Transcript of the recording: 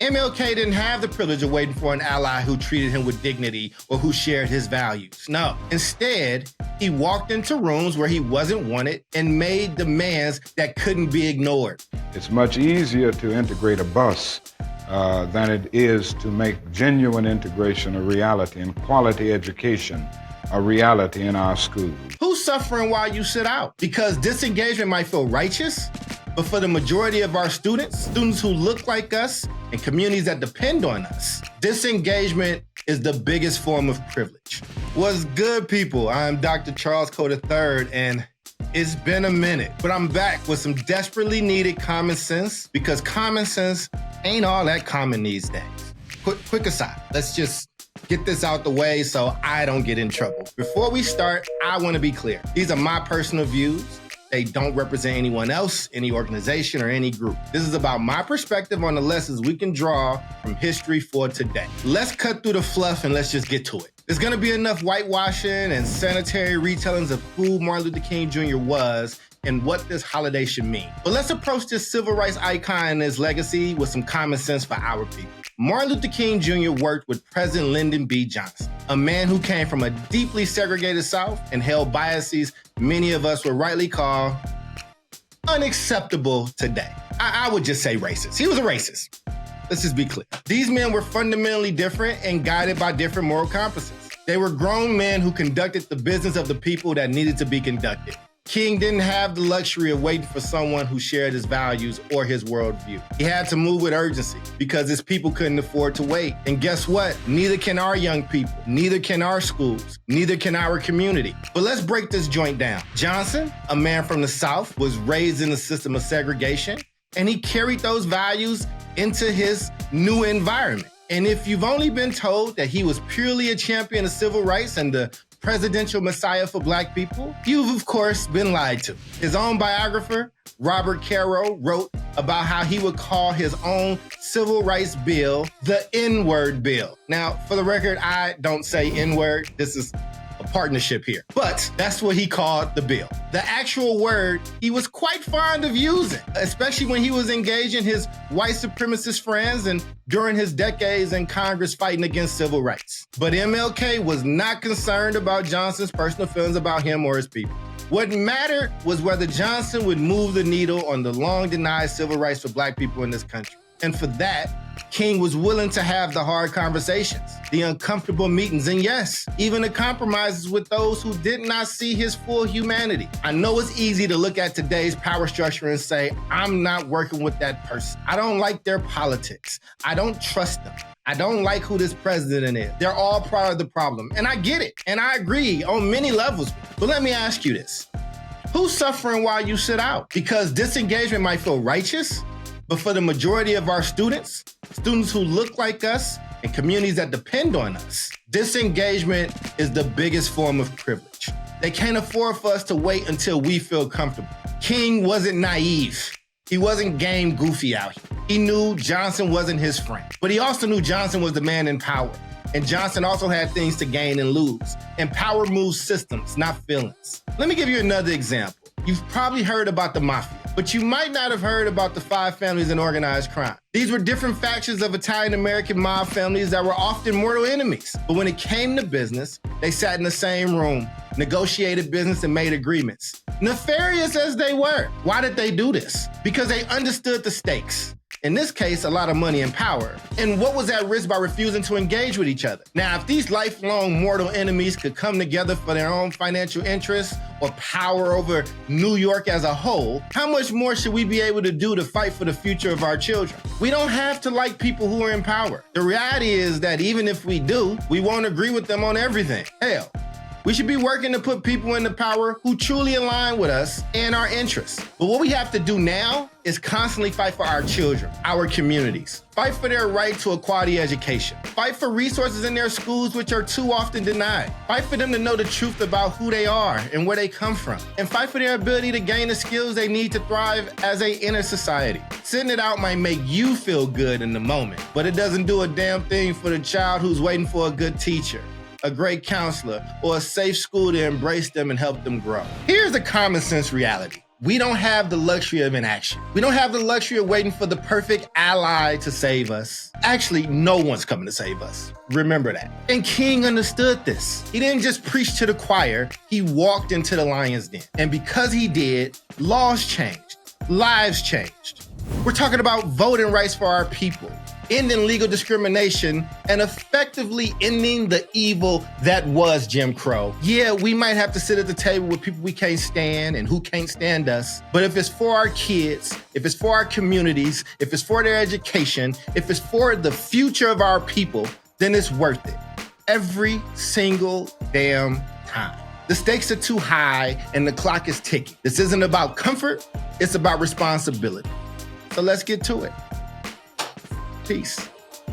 MLK didn't have the privilege of waiting for an ally who treated him with dignity or who shared his values. No. Instead, he walked into rooms where he wasn't wanted and made demands that couldn't be ignored. It's much easier to integrate a bus than it is to make genuine integration a reality and quality education a reality in our schools. Who's suffering while you sit out? Because disengagement might feel righteous, but for the majority of our students who look like us, and communities that depend on us, disengagement is the biggest form of privilege. What's good, people? I'm Dr. Charles Cole III, and it's been a minute, but I'm back with some desperately needed common sense, because common sense ain't all that common these days. Quick aside, let's just get this out the way so I don't get in trouble. Before we start, I want to be clear. These are my personal views. They don't represent anyone else, any organization, or any group. This is about my perspective on the lessons we can draw from history for today. Let's cut through the fluff and let's just get to it. There's gonna be enough whitewashing and sanitary retellings of who Martin Luther King Jr. was and what this holiday should mean. But let's approach this civil rights icon and his legacy with some common sense for our people. Martin Luther King Jr. worked with President Lyndon B. Johnson, a man who came from a deeply segregated South and held biases many of us would rightly call unacceptable today. I would just say racist. He was a racist. Let's just be clear. These men were fundamentally different and guided by different moral compasses. They were grown men who conducted the business of the people that needed to be conducted. King didn't have the luxury of waiting for someone who shared his values or his worldview. He had to move with urgency because his people couldn't afford to wait. And guess what? Neither can our young people, neither can our schools, neither can our community. But let's break this joint down. Johnson, a man from the South, was raised in a system of segregation, and he carried those values into his new environment. And if you've only been told that he was purely a champion of civil rights and the presidential messiah for Black people, you've of course been lied to. His own biographer, Robert Caro, wrote about how he would call his own civil rights bill the N-word bill. Now, for the record, I don't say N-word. This is a partnership here. But that's what he called the bill. The actual word he was quite fond of using, especially when he was engaging his white supremacist friends and during his decades in Congress fighting against civil rights. But MLK was not concerned about Johnson's personal feelings about him or his people. What mattered was whether Johnson would move the needle on the long-denied civil rights for Black people in this country. And for that, King was willing to have the hard conversations, the uncomfortable meetings, and yes, even the compromises with those who did not see his full humanity. I know it's easy to look at today's power structure and say, I'm not working with that person. I don't like their politics. I don't trust them. I don't like who this president is. They're all part of the problem. And I get it. And I agree on many levels. But let me ask you this. Who's suffering while you sit out? Because disengagement might feel righteous, but for the majority of our students who look like us, and communities that depend on us, disengagement is the biggest form of privilege. They can't afford for us to wait until we feel comfortable. King wasn't naive. He wasn't game goofy out here. He knew Johnson wasn't his friend, but he also knew Johnson was the man in power. And Johnson also had things to gain and lose. And power moves systems, not feelings. Let me give you another example. You've probably heard about the mafia, but you might not have heard about the five families in organized crime. These were different factions of Italian-American mob families that were often mortal enemies. But when it came to business, they sat in the same room, negotiated business, and made agreements. Nefarious as they were. Why did they do this? Because they understood the stakes. In this case, a lot of money and power. And what was at risk by refusing to engage with each other? Now, if these lifelong mortal enemies could come together for their own financial interests or power over New York as a whole, how much more should we be able to do to fight for the future of our children? We don't have to like people who are in power. The reality is that even if we do, we won't agree with them on everything. Hell, we should be working to put people into power who truly align with us and our interests. But what we have to do now is constantly fight for our children, our communities. Fight for their right to a quality education. Fight for resources in their schools which are too often denied. Fight for them to know the truth about who they are and where they come from. And fight for their ability to gain the skills they need to thrive as they enter society. Sitting it out might make you feel good in the moment, but it doesn't do a damn thing for the child who's waiting for a good teacher, a great counselor, or a safe school to embrace them and help them grow. Here's the common sense reality. We don't have the luxury of inaction. We don't have the luxury of waiting for the perfect ally to save us. Actually, no one's coming to save us. Remember that. And King understood this. He didn't just preach to the choir, he walked into the lion's den. And because he did, laws changed, lives changed. We're talking about voting rights for our people, ending legal discrimination, and effectively ending the evil that was Jim Crow. Yeah, we might have to sit at the table with people we can't stand and who can't stand us, but if it's for our kids, if it's for our communities, if it's for their education, if it's for the future of our people, then it's worth it. Every single damn time. The stakes are too high and the clock is ticking. This isn't about comfort, it's about responsibility. So let's get to it. Peace.